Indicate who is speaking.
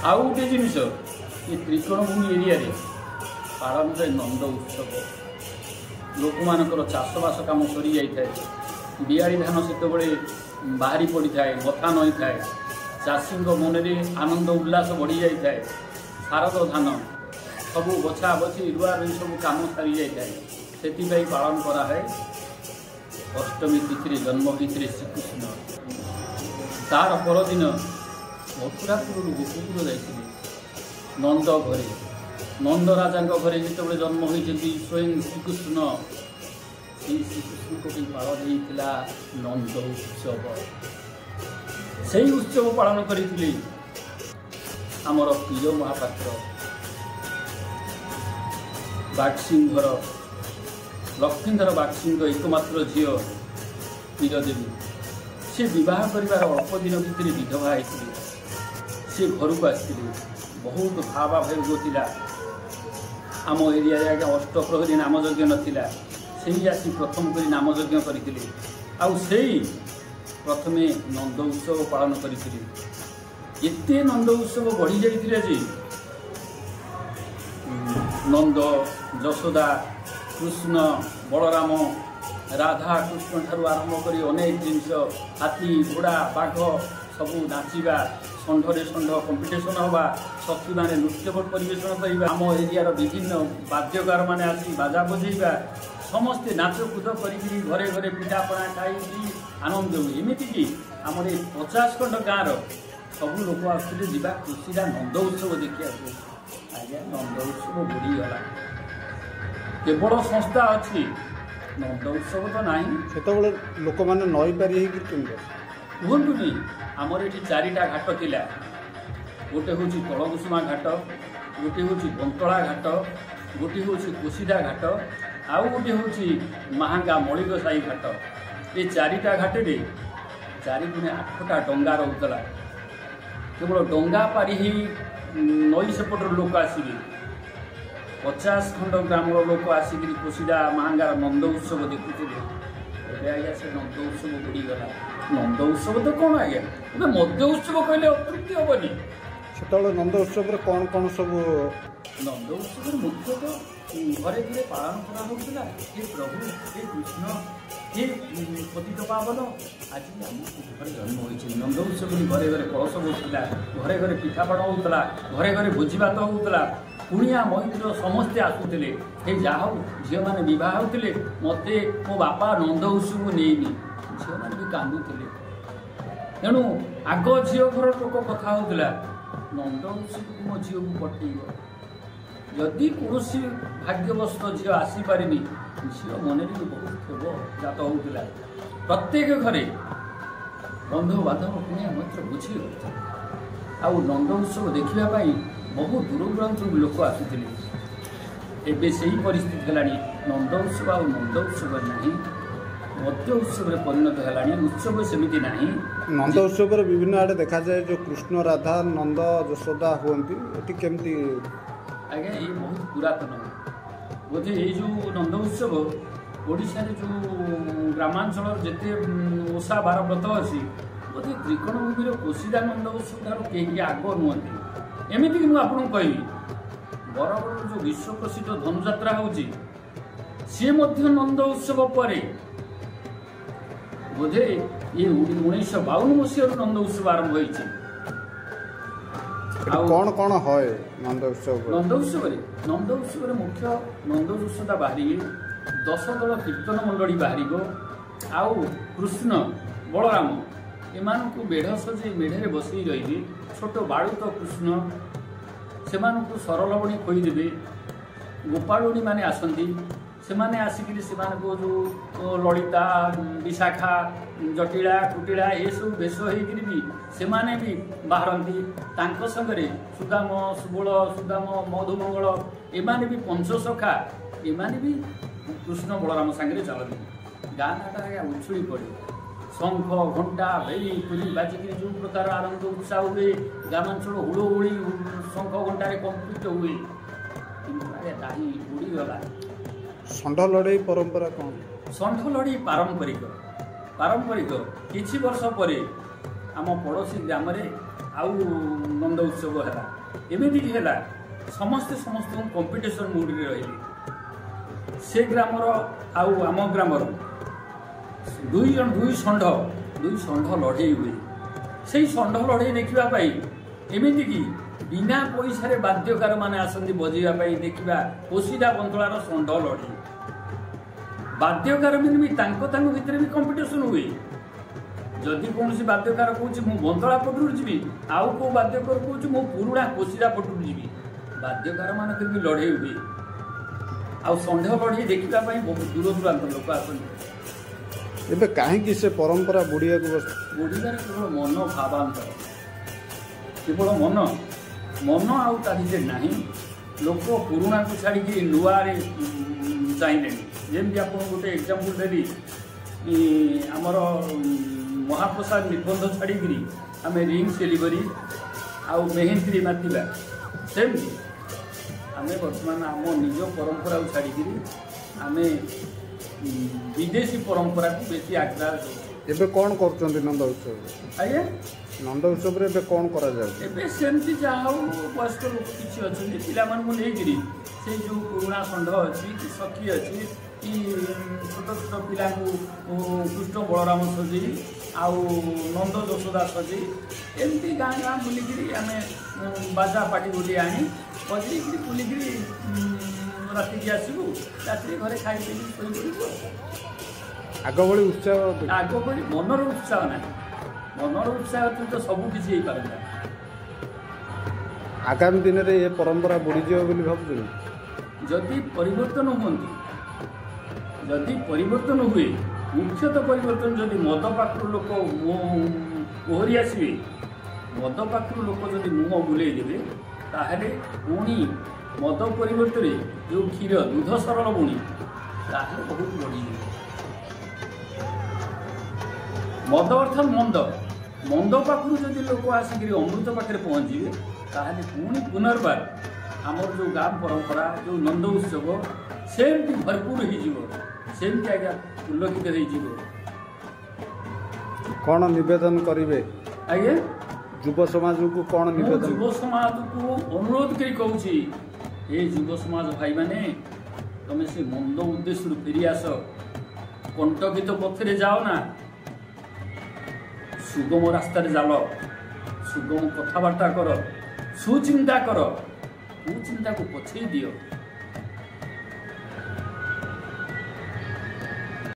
Speaker 1: आउ गोटे जिनिस ये त्रिकोणभूमि एरिया पालन है नंद उत्सव लोक मानकर चाषबास कम सरी जाए बियाड़ी धान से बाहरी पड़ी थाए बथा नई थाए चाषी मन में आनंद उल्लास बढ़ी जाए शारद धान सबू बछा बछी रुआ रुई सब कम सारी जाए से पालन करा है अष्टमी तिथि जन्म तिथि श्रीकृष्ण तार परदिन मथुरापुर गोकुल जाइए नंद घरे नंद राजा घरे जिते जन्म होती स्वयं श्रीकृष्ण श्रीकृष्ण को पालन होता नंद उत्सव से उत्सव पालन करते आमर प्रिय महापात्र बागसिंहर लक्ष्मीधर बागसिंह एकमात्र झी वीरदेवी सी विवाह कर अल्प दिन भितर विधवा होती सी घर को आसती बहुत भावावेग था आम एरिया आगे अष्टप्रहरी नामयज्ञ नाला से आसी प्रथम कर नामयज्ञ करते प्रथमे नंद उत्सव पालन करते एत नंद उत्सव बढ़ी जाते नंद यशोदा कृष्ण बलराम राधा कृष्ण ठारू आरंभ कर अनेक जिनस हाथी घोड़ा बाघ सबू नाचवा षंढे षंढ कंपिटिशन हवा सखी मैंने नृत्य परिवेशन करवा आम एरिया विभिन्न वाद्यकार मैंने आसी बाजा बजेवा समस्ते नाचकूद कर घरे घरे पिठापणा खाई आनंद हुए एमती कि आम 50 खंड गाँव सबू लोक आसुले जा खुशीरा नंद उत्सव देखा आज्ञा नंद उत्सव बुड़ीगला केवल संस्था अच्छी नंद उत्सव तो ना
Speaker 2: से लोक मैंने नई पारि
Speaker 1: कहतुनी आमर ये 4टा घाट थिला गोटे हूँ तलकुसुमा घाट गोटे हूँ बंतला घाट गोटे हूँ कोसीदा घाट आउ गोटे हूँ महांगा मलिक साई घाट ये 4टा घाटे 4 गुणे 8टा डंगा रोला केवल डंगा पारि नई सेपटर लोक आसवे 50 खंड ग्राम लोक आसिक कोसीदा महांगार नंद उत्सव देखुते आज्ञा से नंद उत्सव बुड़ीगला नंद उत्सव तो कौन आज्ञा गोटे मध्य उत्सव कहले अतृप्ति हेनी
Speaker 2: से नंद उत्सव कौन कौन सब
Speaker 1: नंद उत्सव मुख्यतः घरे घरे पालन करा हे प्रभु हे कृष्ण हे पतित पावन आज आम घर जन्म होती नंद उत्सव घरे घरे कलश बसुला घरे घरे पिठापण होता घरे घरे भोजीभात होता कुणिया मैत्र समस्ते आसुले हे जाओ झील मैंने बह होते मत मो बापा नंद उत्सव नहीं झील मैंने भी कांदुले तेणु आग झील घर लोक कथा होता नंद उत्सव को मो झील को पठेब जदि कौन भाग्यवश झी आसीपारे झील मन भी बहुत खेब जात होता प्रत्येक घरे बंधु बांधव कुणिया मैत्र बुझी आ नंद उत्सव देखापी बहुत दूर दूरांत लोक आसुले एवं से ही परिस्थिति है नंद उत्सव आ नंद उत्सव ना मध्य उत्सव परिणत है उत्सव सेमती ना
Speaker 2: नंद उत्सव विभिन्न आड़े देखा जाए जो कृष्ण राधा नंद यशोदा हमें केमती
Speaker 1: आज्ञा ये बहुत पुरातन बोधे ये जो नंद उत्सव ओडिशा जो ग्रामांचल जिते ओषा बार व्रत अच्छी बोधे त्रिकोणभूमि कोसीदा नंद उत्सव ठार कहीं आग नुहति एमती कि मुझे कहली बरगढ़ जो विश्व प्रसिद्ध धनुजात्रा होची सी नंद उत्सव पर बोधे ये 1952 मसीह नंद उत्सव आरंभ होती
Speaker 2: कौन कौन है नंद
Speaker 1: उत्सव मुख्य नंद यशोदा बाहरी 10 दल कीर्तन मंडली बाहर आउ कृष्ण बलराम एमानकु मेढ़ सजे मेढ़े बसई रही छोट बाड़ुत कृष्ण से सरलवणी खोईदेवे गोपालुणी मैंने आसती से आसिक जो ललिता विशाखा जटिला कुटिला ये सब बेश होकर भी से भी बाहरती संगे सुदाम सुबल सुदाम मधुमंगल एमाने भी पंचसखा एमाने भी कृष्ण बलराम सांगे चलती गाँ नाटा आज्ञा उछुड़ी पड़े शंख घंटा बेली पुरी बाजिक जो प्रकार आनंद उत्साह हुए ग्रामांचल हुड़हुड़ी शंख घंटे कंपित हुए उड़ीगला
Speaker 2: षंढ लड़ई परंपरा कौन
Speaker 1: षंढ लड़ई पारंपरिक किछि वर्ष पर आम पड़ोसी ग्राम आउ नंद उत्सव है एमती है समस्ते समस्त कंपिटिशन मूड रे रही से ग्रामर आम ग्रामर दुई षंढ लड़े हुए से षंढ लड़े देखापी एमती कि बिना पैसा बाद्यकार मैंने आसती बजेवाई देखा कोशिला बंतलार षंढ लड़े बाद्यकार मैंने भी भितर भी कंपिटिशन हुए जदि कौन बाद्यकार कौच मु बंतला पटू जी आउ कौ बाद्यकार कौच मु पुराणा कोशिला पटू जी बाद्यकार मान भी लड़े हुए आउ षंढ लड़े देखापी बहुत दूर दूरांत लोक आसते
Speaker 2: एबे कहीं से परंपरा बुढ़िया
Speaker 1: बुढ़ियार केवल मन भावांतर केवल मन मन आउ ना लोक पुराणा को छाड़ी नुआ चाहिए जमी आप गोटे एग्जांपल देवी आमर महाप्रसाद निबंध छाड़ी आम रिंग सेलिवरी आउ मेहेंदी मातिबा सेमती आम बर्तमान आम निज परंपरा छाड़ी आम विदेशी परंपरा को बेसी आग्रह
Speaker 2: एबे कौन करछन्ती नंद उत्सव
Speaker 1: आज्ञा
Speaker 2: नंद उत्सव रे एबे कौन करा जाय
Speaker 1: एबे सेमती जाओ वयस्क लोक किछि अछन्ती पिला मान को लेकिरी से जो पुराना षंढ अछि कि सखी अछि कि छोट छोट पिला को कृष्ण बलराम सजी आउ नंद यशोदा सजी एमती गाँ गाँ बुलिकी आम बाजा पाटी बुली आनी बजे बुलिकी राति आसबू राति घरे खाई
Speaker 2: आग भली उत्साह
Speaker 1: आग भली मनर उत्साह ना मनर उत्साह तो सबकि पारे
Speaker 2: आगामी दिन में ये परंपरा बुड़ीज भावुँ
Speaker 1: जदि परिवर्तन हुए मुख्यतः परिवर्तन जदि मद पाखु लोक ओहरी आसवे मद पाखु लोक जदि मुह बुलाई देवे ताहले पुणी मद परिवर्तन जो क्षीर दूध सरल बुणी ताहले बहुत बढ़ी मद अर्थात मंद मंद पाखु जदि लोक आसिक अमृत पाखे पहुँचे ताहले पुणी पुनर्बार आमर जो गाँ परंपरा जो नंद उत्सव सेमती भरपूर होमती आज्ञा उल्लेखित
Speaker 2: कौन निवेदन करेंगे
Speaker 1: आज्ञा
Speaker 2: युव समाज को कौन निवेदन
Speaker 1: युव समाज को अनुरोध करी कहूँ ये युव समाज भाई माने तुम से मंद उद्देश्य फेरी आस कंटकित पथरे जाओ ना सुगम रास्ता जाल सुगम कथबार्ता कर सुचिंता को पछे दियो।